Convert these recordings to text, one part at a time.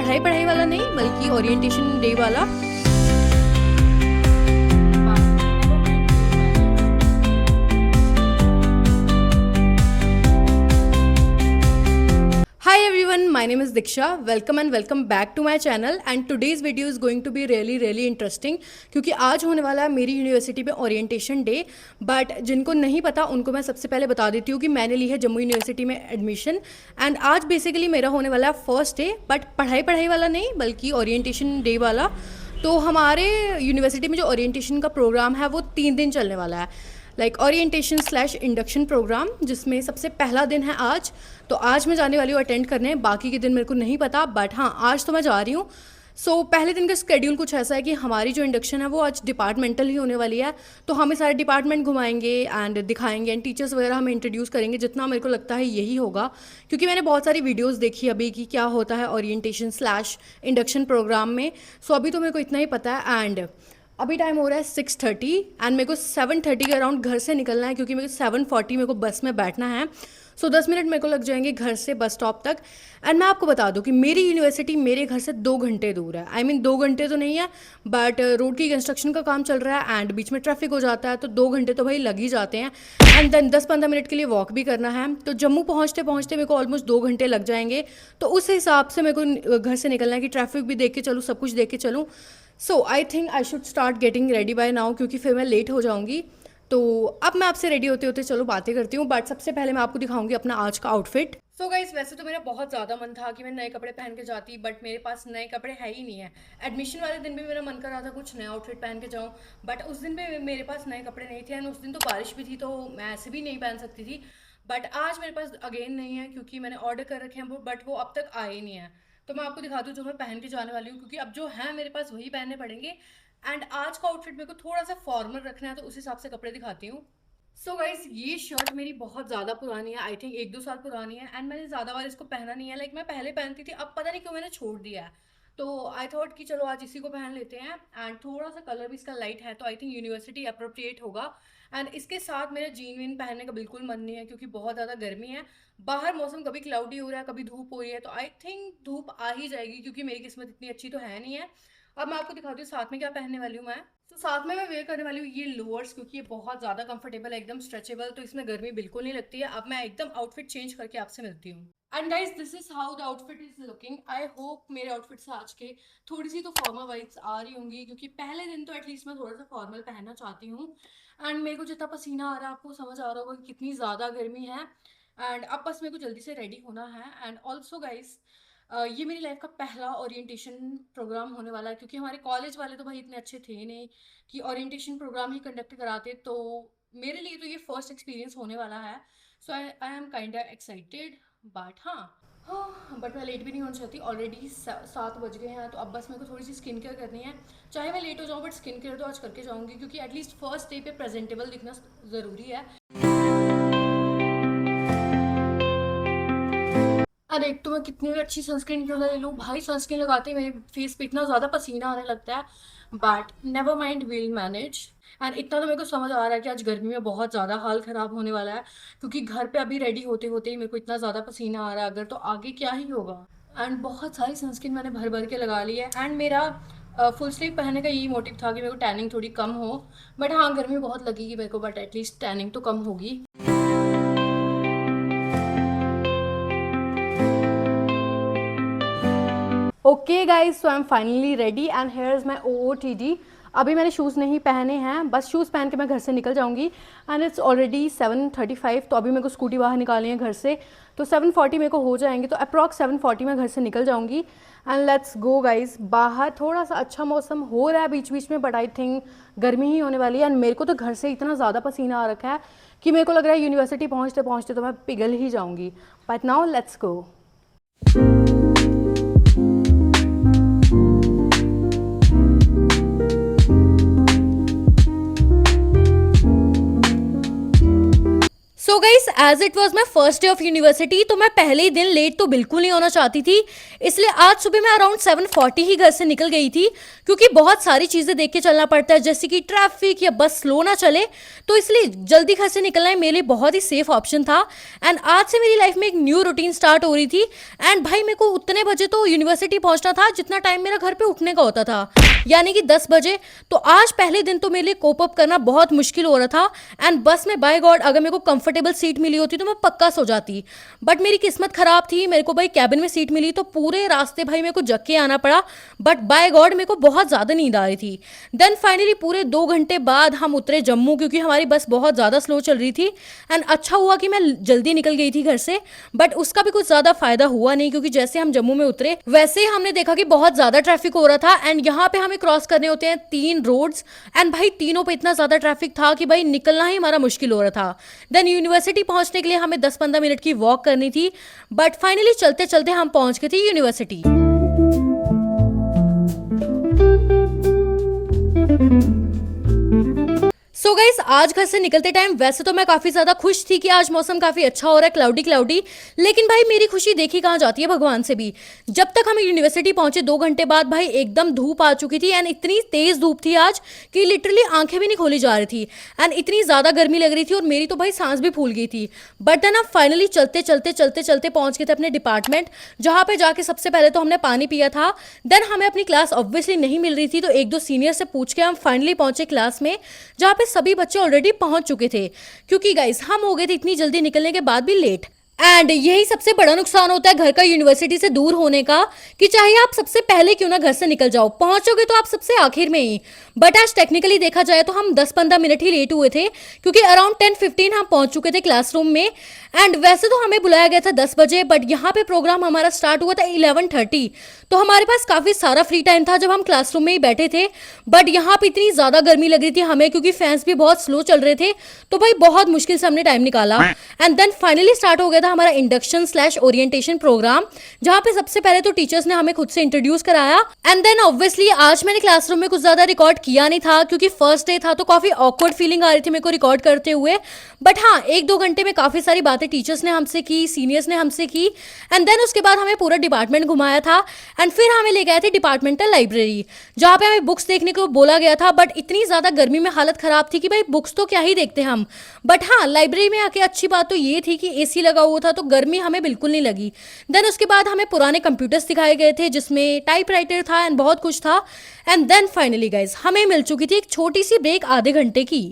पढ़ाई पढ़ाई वाला नहीं बल्कि ओरिएंटेशन डे वाला। Hi everyone, my name is Diksha. Welcome and welcome back to my channel and today's video is going to be really interesting क्योंकि आज होने वाला है मेरी यूनिवर्सिटी में ओरिएंटेशन डे। बट जिनको नहीं पता उनको मैं सबसे पहले बता देती हूँ कि मैंने ली है जम्मू यूनिवर्सिटी में एडमिशन एंड आज बेसिकली मेरा होने वाला है फर्स्ट डे, बट पढ़ाई पढ़ाई वाला नहीं बल्कि ओरिएंटेशन डे वाला। तो हमारे यूनिवर्सिटी में जो ओरिएंटेशन का प्रोग्राम है वो 3 दिन चलने वाला है, like orientation slash induction programme, जिसमें सबसे पहला दिन है आज। तो आज मैं जाने वाली हूँ अटेंड करने, बाकी के दिन मेरे को नहीं पता, बट हाँ आज तो मैं जा रही हूँ। सो पहले दिन का स्केड्यूल कुछ ऐसा है कि हमारी जो इंडक्शन है वो आज डिपार्टमेंटल ही होने वाली है। तो हमें सारे डिपार्टमेंट घुमाएंगे एंड दिखाएंगे एंड टीचर्स वगैरह हमें इंट्रोड्यूस करेंगे, जितना मेरे को लगता है यही होगा क्योंकि मैंने बहुत सारी वीडियोस देखी अभी कि क्या होता है ओरिएंटेशन स्लैश इंडक्शन प्रोग्राम में। सो अभी तो मेरे को इतना ही पता है एंड अभी टाइम हो रहा है 6:30 एंड मेरे को 7:30 के अराउंड घर से निकलना है क्योंकि मेरे को 7:40 मेरे को बस में बैठना है। सो 10 मिनट मेरे को लग जाएंगे घर से बस स्टॉप तक। एंड मैं आपको बता दूं कि मेरी यूनिवर्सिटी मेरे घर से 2 घंटे दूर है। आई मीन 2 घंटे तो नहीं है, बट रोड की कंस्ट्रक्शन का काम चल रहा है एंड बीच में ट्रैफिक हो जाता है, तो 2 घंटे तो भाई लग ही जाते हैं। एंड देन 10-15 मिनट के लिए वॉक भी करना है, तो जम्मू पहुँचते पहुँचते मेरे को ऑलमोस्ट 2 घंटे लग जाएंगे। तो उस हिसाब से मेरे को घर से निकलना है कि ट्रैफिक भी देख के चलूँ, सब कुछ देख के चलूँ। So I think I should start getting ready by now क्योंकि फिर मैं लेट हो जाऊंगी। तो अब मैं आपसे रेडी होते होते चलो बातें करती हूँ, बट सबसे पहले मैं आपको दिखाऊंगी अपना आज का आउटफिट। सो गाइस, वैसे तो मेरा बहुत ज़्यादा मन था कि मैं नए कपड़े पहन के जाती, बट मेरे पास नए कपड़े है ही नहीं है। एडमिशन वाले दिन भी मेरा मन कर रहा था कुछ नया आउटफिट पहन के जाऊँ, बट उस दिन भी मेरे पास नए कपड़े नहीं थे एंड उस दिन तो बारिश भी थी, तो मैं ऐसे भी नहीं पहन सकती थी। बट आज मेरे पास अगेन नहीं है क्योंकि मैंने ऑर्डर कर रखे हैं, बट वो अब तक आए ही नहीं है। तो मैं आपको दिखा दूँ जो मैं पहन के जाने वाली हूँ, क्योंकि अब जो है मेरे पास वही पहनने पड़ेंगे। एंड आज का आउटफिट मेरे को थोड़ा सा फॉर्मल रखना है, तो उस हिसाब से कपड़े दिखाती हूँ। सो गाइज, ये शर्ट मेरी बहुत ज़्यादा पुरानी है, आई थिंक 1-2 साल पुरानी है एंड मैंने ज़्यादा बार इसको पहना नहीं है। लाइक मैं पहले पहनती थी, अब पता नहीं क्यों मैंने छोड़ दिया है। तो आई थॉट कि चलो आज इसी को पहन लेते हैं एंड थोड़ा सा कलर भी इसका लाइट है, तो आई थिंक यूनिवर्सिटी अप्रोप्रिएट होगा। एंड इसके साथ मेरा जीन वीन पहनने का बिल्कुल मन नहीं है क्योंकि बहुत ज़्यादा गर्मी है बाहर, मौसम कभी क्लाउडी हो रहा है कभी धूप हो रही है, तो आई थिंक धूप आ ही जाएगी क्योंकि मेरी किस्मत इतनी अच्छी तो है नहीं है। अब मैं आपको दिखाती हूँ साथ में क्या पहनने वाली हूँ मैं। तो साथ में मैं वेयर करने वाली हूँ ये लोअर्स क्योंकि ये बहुत ज़्यादा कंफर्टेबल है, एकदम स्ट्रेचेबल, तो इसमें गर्मी बिल्कुल नहीं लगती है। अब मैं एकदम आउटफिट चेंज करके आपसे मिलती हूँ। And guys, this is how the outfit is looking. I hope मेरे आउटफिट से आज के थोड़ी सी तो फॉर्मल वाइब्स आ रही होंगी क्योंकि पहले दिन तो एटलीस्ट मैं थोड़ा सा फॉर्मल पहनना चाहती हूँ। एंड मेरे को जितना पसीना आ रहा है आपको समझ आ रहा होगा कि कितनी ज़्यादा गर्मी है। एंड अब बस मेरे को जल्दी से रेडी होना है। एंड ऑल्सो गाइज, ये मेरी लाइफ का पहला ओरिएंटेशन प्रोग्राम होने वाला है क्योंकि हमारे कॉलेज वाले तो भाई इतने अच्छे थे नहीं कि ओरिएंटेशन प्रोग्राम ही कंडक्ट कराते, तो मेरे लिए तो ये फर्स्ट एक्सपीरियंस होने वाला है। So I am kind excited, but हाँ बट मैं लेट भी नहीं होना चाहती। ऑलरेडी 7 बज गए हैं, तो अब बस मेरे को थोड़ी सी स्किन केयर करनी है। चाहे मैं लेट हो जाऊँ बट स्किन केयर तो आज करके जाऊँगी क्योंकि एटलीस्ट फर्स्ट डे पे प्रेजेंटेबल दिखना ज़रूरी है। अरे एक तो मैं कितनी भी अच्छी सनस्क्रीन क्यों ना ले लूँ भाई, सनस्क्रीन लगाते ही मेरे फेस पे इतना ज़्यादा पसीना आने लगता है, but never mind, will manage. And इतना तो मेरे को समझ आ रहा है कि आज गर्मी में बहुत ज़्यादा हाल ख़राब होने वाला है क्योंकि घर पे अभी रेडी होते होते ही मेरे को इतना ज़्यादा पसीना आ रहा है, अगर तो आगे क्या ही होगा। एंड बहुत सारी सनस्क्रीन मैंने भर भर के लगा ली है एंड मेरा फुल स्लीव पहनने का यही मोटिव था कि मेरे को टैनिंग थोड़ी कम हो। बट हाँ, गर्मी बहुत लगेगी मेरे को, बट एटलीस्ट टैनिंग तो कम होगी। Okay guys, so I M finally ready and here is my OOTD। अभी मैंने शूज़ नहीं पहने हैं, बस शूज़ पहन के मैं घर से निकल जाऊंगी। एंड इट्स ऑलरेडी 7:35, तो अभी मेरे को स्कूटी बाहर निकालनी है घर से, तो 7:40 मेरे को हो जाएंगे, तो अप्रॉक्स 7:40 मैं घर से निकल जाऊंगी। And let's go guys. बाहर थोड़ा सा अच्छा मौसम हो रहा है बीच बीच में, बट आई थिंक गर्मी ही होने वाली है। एंड मेरे को तो घर से इतना ज़्यादा पसीना आ रखा है कि मेरे को लग रहा है यूनिवर्सिटी पहुँचते पहुँचते तो मैं पिघल ही जाऊँगी। But now let's go. So so guys, as it was my first day of university, तो मैं पहले ही दिन लेट तो बिल्कुल नहीं होना चाहती थी, इसलिए आज सुबह मैं अराउंड 7:40 ही घर से निकल गई थी, क्योंकि बहुत सारी चीज़ें देख के चलना पड़ता है, जैसे कि ट्रैफिक या बस स्लो ना चले, तो इसलिए जल्दी घर से निकलना मेरे लिए बहुत ही सेफ ऑप्शन था। एंड आज से मेरी लाइफ में एक न्यू रूटीन स्टार्ट हो रही थी। एंड भाई मेरे को उतने बजे तो यूनिवर्सिटी पहुंचना था जितना टाइम मेरा घर पे उठने का होता था, यानी कि 10 बजे। तो आज पहले दिन तो मेरे लिए कोप अप करना बहुत मुश्किल हो रहा था। एंड बस में बाय गॉड अगर मेरे को कंफर्टेबल सीट मिली होती तो मैं पक्का सो जाती, बट मेरी किस्मत खराब थी, मेरे को भाई कैबिन में सीट मिली, तो पूरे रास्ते भाई मेरे को जग के आना पड़ा। बट बाय गॉड मेरे को बहुत ज़्यादा नींद आ रही थी। देन फाइनली पूरे 2 घंटे बाद हम उतरे जम्मू, क्योंकि हमारी बस बहुत ज़्यादा स्लो चल रही थी। एंड अच्छा हुआ कि मैं जल्दी निकल गई थी घर से, बट उसका भी कुछ ज़्यादा फायदा हुआ नहीं, क्योंकि जैसे हम जम्मू में उतरे वैसे ही हमने देखा कि बहुत ज़्यादा ट्रैफिक हो रहा था। एंड यहाँ पे हमें क्रॉस करने होते हैं 3 रोड्स, एंड भाई तीनों पे इतना ज़्यादा ट्रैफिक था कि भाई निकलना ही हमारा मुश्किल हो रहा था। देन यूनिवर्सिटी पहुंचने के लिए हमें 10-15 मिनट की वॉक करनी थी, बट फाइनली चलते चलते हम पहुंच गए थे यूनिवर्सिटी। सो गाइस, आज घर से निकलते टाइम वैसे तो मैं काफ़ी ज़्यादा खुश थी कि आज मौसम काफ़ी अच्छा हो रहा है, क्लाउडी क्लाउडी, लेकिन भाई मेरी खुशी देखी कहाँ जाती है भगवान से भी। जब तक हम यूनिवर्सिटी पहुंचे 2 घंटे बाद भाई एकदम धूप आ चुकी थी। एंड इतनी तेज़ धूप थी आज कि लिटरली आंखें भी नहीं खोली जा रही थी, एंड इतनी ज़्यादा गर्मी लग रही थी और मेरी तो भाई सांस भी फूल गई थी। बट देन अब फाइनली चलते चलते चलते चलते पहुंच गए थे अपने डिपार्टमेंट, जहाँ पे जाके सबसे पहले तो हमने पानी पिया था। देन हमें अपनी क्लास ऑब्वियसली नहीं मिल रही थी, तो 1-2 सीनियर से पूछ के हम फाइनली पहुंचे क्लास में, जहाँ पे सभी बच्चे ऑलरेडी पहुंच चुके थे, क्योंकि गाइस हम हो गए थे इतनी जल्दी निकलने के बाद भी लेट। एंड यही सबसे बड़ा नुकसान होता है घर का यूनिवर्सिटी से दूर होने का, कि चाहे आप सबसे पहले क्यों ना घर से निकल जाओ, पहुंचोगे तो आप सबसे आखिर में ही। बट आज टेक्निकली देखा जाए तो हम 10-15 मिनट ही लेट हुए थे, क्योंकि अराउंड 10:15 हम पहुंच चुके थे क्लासरूम में। एंड वैसे तो हमें बुलाया गया था 10 बजे, बट यहाँ पे प्रोग्राम हमारा स्टार्ट हुआ था 11:30, तो हमारे पास काफ़ी सारा फ्री टाइम था जब हम क्लासरूम में ही बैठे थे। बट यहाँ पे इतनी ज़्यादा गर्मी लग रही थी हमें, क्योंकि फैंस भी बहुत स्लो चल रहे थे, तो भाई बहुत मुश्किल से हमने टाइम निकाला। एंड देन फाइनली स्टार्ट हो गया था हमारा इंडक्शन/ओरिएंटेशन प्रोग्राम, जहाँ पे सबसे पहले तो टीचर्स ने हमें खुद से इंट्रोड्यूस कराया। एंड देन ऑब्वियसली आज मैंने क्लासरूम में कुछ ज़्यादा रिकॉर्ड किया नहीं था, क्योंकि फर्स्ट डे था, तो काफ़ी ऑकवर्ड फीलिंग आ रही थी मेरे को रिकॉर्ड करते हुए। बट हाँ, 1-2 घंटे में काफ़ी सारी बातें टीचर्स ने हमसे की, सीनियर्स ने हमसे की। एंड देन उसके बाद हमें पूरा डिपार्टमेंट घुमाया था, एंड फिर हमें ले गए थे डिपार्टमेंटल लाइब्रेरी, जहाँ पे हमें बुक्स देखने को बोला गया था। बट इतनी ज़्यादा गर्मी में हालत ख़राब थी कि भाई बुक्स तो क्या ही देखते हम। बट हाँ, लाइब्रेरी में आके अच्छी बात तो ये थी कि AC लगा हुआ था, तो गर्मी हमें बिल्कुल नहीं लगी। देन उसके बाद हमें पुराने कंप्यूटर्स दिखाए गए थे, जिसमें टाइपराइटर था एंड बहुत कुछ था। एंड देन फाइनली गाइज हमें मिल चुकी थी एक छोटी सी ब्रेक आधे घंटे की।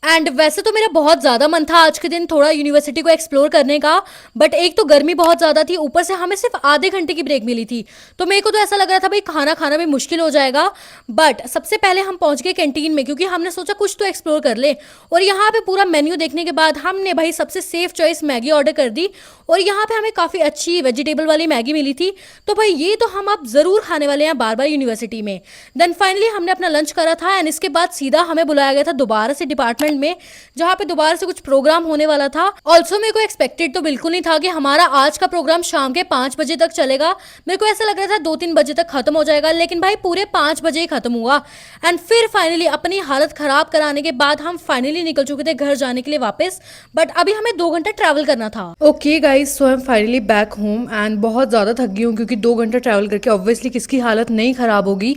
एंड वैसे तो मेरा बहुत ज़्यादा मन था आज के दिन थोड़ा यूनिवर्सिटी को एक्सप्लोर करने का, बट एक तो गर्मी बहुत ज़्यादा थी, ऊपर से हमें सिर्फ आधे घंटे की ब्रेक मिली थी, तो मेरे को तो ऐसा लग रहा था भाई खाना खाना भी मुश्किल हो जाएगा। बट सबसे पहले हम पहुंच गए कैंटीन में, क्योंकि हमने सोचा कुछ तो एक्सप्लोर कर ले। और यहाँ पे पूरा मेन्यू देखने के बाद हमने भाई सबसे सेफ चॉइस मैगी ऑर्डर कर दी, और यहाँ पे हमें काफ़ी अच्छी वेजिटेबल वाली मैगी मिली थी, तो भाई ये तो हम अब ज़रूर खाने वाले हैं बार बार यूनिवर्सिटी में। देन फाइनली हमने अपना लंच करा था, एंड इसके बाद सीधा हमें बुलाया गया था दोबारा से डिपार्टमेंट में, जहाँ पे दोबारा से कुछ प्रोग्राम होने वाला था। ऑल्सो मेरे को एक्सपेक्टेड तो बिल्कुल नहीं था कि हमारा आज का प्रोग्राम शाम के 5 बजे तक चलेगा। मेरे को ऐसा लग रहा था 2-3 बजे तक खत्म हो जाएगा, लेकिन भाई पूरे 5 बजे ही खत्म हुआ। एंड फिर फाइनली अपनी हालत खराब कराने के बाद हम फाइनली निकल चुके थे घर जाने के लिए वापस, बट अभी हमें 2 घंटा ट्रैवल करना था। Okay guys, so I M finally back home, and बहुत ज़्यादा थक गई हूँ, क्योंकि 2 घंटा ट्रैवल करके ऑब्वियसली किसकी हालत नहीं ख़राब होगी।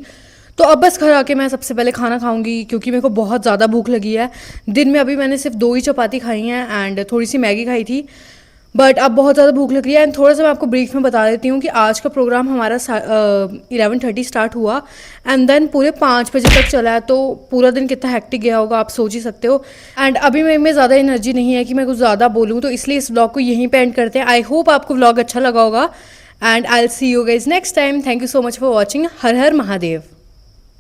तो अब बस घर आके मैं सबसे पहले खाना खाऊंगी, क्योंकि मेरे को बहुत ज़्यादा भूख लगी है। दिन में अभी मैंने सिर्फ 2 ही चपाती खाई हैं एंड थोड़ी सी मैगी खाई थी, बट अब बहुत ज़्यादा भूख लग रही है। एंड थोड़ा सा मैं आपको ब्रीफ में बता देती हूँ कि आज का प्रोग्राम हमारा 11:30 स्टार्ट हुआ, एंड देन पूरे 5 बजे तक चला है, तो पूरा दिन कितना हेक्टिक गया होगा आप सोच ही सकते हो। एंड अभी मेरे में ज़्यादा एनर्जी नहीं है कि मैं कुछ ज़्यादा बोलूँ, तो इसलिए इस व्लॉग को यहीं पे एंड करते हैं। आई होप आपको व्लॉग अच्छा लगा होगा, and I will see you guys next time. Thank you so much for watching. Her her Mahadev.